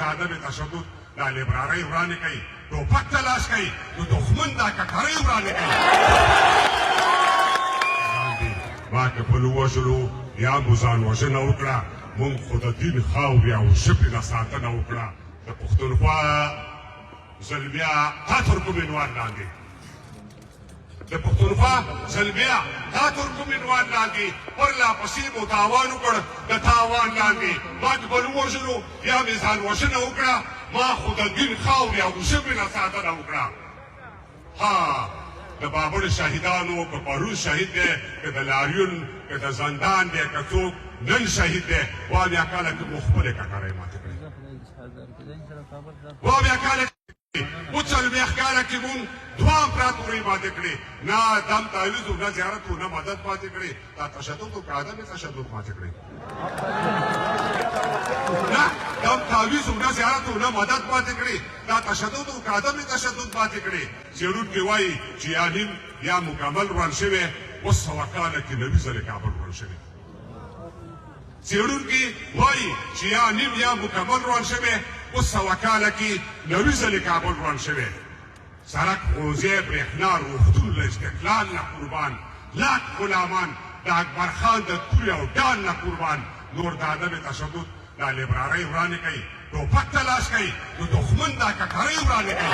د عدم تشدد دا لیبرالۍ ورانې کوي، ټوپک ته لاس کوي، د دښمن دا ککرۍ ورانې کوي. ما که بل ووژلو یا مو ځان وژنه وکړه، موږ خو د دین خاورې او ژبې نه ساتنه وکړه. د پښتونخوا زلمیا تا ترکمنوال لاندې، د پښتونخوا زلمیا تا ترکمنوال لاندې پرله پسې مو تاوان وکړ، د تاوان لاندې ما که بل ووژلو یا مې ځان وژنه وکړه، ما خو د دین خاورې او ژبې نه ساتنه وکړه. ها د بابر شهیدانو که پرون شهید دی، که د لاریون، که د زندان دی، که څوک نن شهید دی، وا بیا کاله کې مو خپلې ککرۍ ماتې کړې، وا بیا کاله وڅلوېښت کاله کې مونږ دوه امپراتورۍ ماتې کړې، نه دم تعویض و نه زیارت و نه مدد ماتې کړې. دا تشدد و که عدم تشدد ماتې کړې؟ نه دم تعویض و نه زیارت و نه مدد ماتې کړې. دا تشدد و که عدم تشدد ماتې کړې؟ څېړونکي وایي چې یا نیم یا مکمل روان شوی، اوس سوه کاله کې نوي ځلې کابل روان شوی. څېړونکي وایي چې یا نیم یا مکمل روان شوی، اوس سوه کاله کې نوي ځلې کابل روان شوی. سړک، ښوونځی، برېښنا، روغتون له استقلال نه قربان، لاک غلامان د اکبر خان د تورې او ډال نه قربان. نور د عدم تشدد دا لیبرالۍ ورانې کوي، ټوپک ته لاس کوي، د دښمن دا ککرۍ ورانې کوي.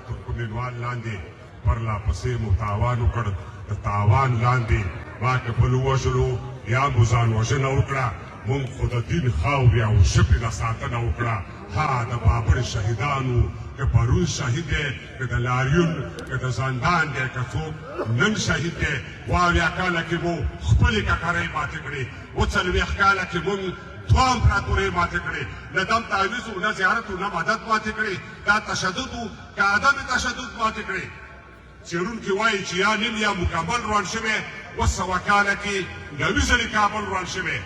ترکمنوال لاندې پرله پسې مو تاوان وکړ، د تاوان لاندې ما که بل ووژلو یا مو ځان وژنه وکړه، موږ خو د دین خاورې او ژبې نه ساتنه وکړه. ها د بابر شهیدانو که پرون شهید دی، که د لاریون، که د زندان دی، که څوک نن شهید دی، وا اویا کاله کې مو خپلې ککرۍ ماتې کړې، اوڅلوېښت کاله کې مونږ دوه امپراتورۍ ماتې کړې، نه دم تعویض و نه زیارت و نه مدد ماتې کړې. دا تشدد و که عدم تشدد ماتې کړې؟ څېړونکي وایي چې یا نیم یا مکمل روان شوی، اوس سوه کاله کې نوي ځلې کابل روان شوی.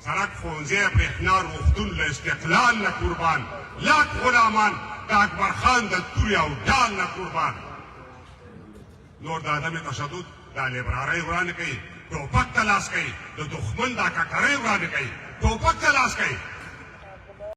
سړک، ښوونځی، برېښنا، روغتون له استقلال نه قربان، لاک غلامان د اکبر خان د تورې او ډال نه قربان. نور د عدم تشدد دا لیبرالۍ ورانې کوي، ټوپک ته لاس کوي، د دښمن دا ککرۍ ورانې کوي، ټوپک ته لاس کوي.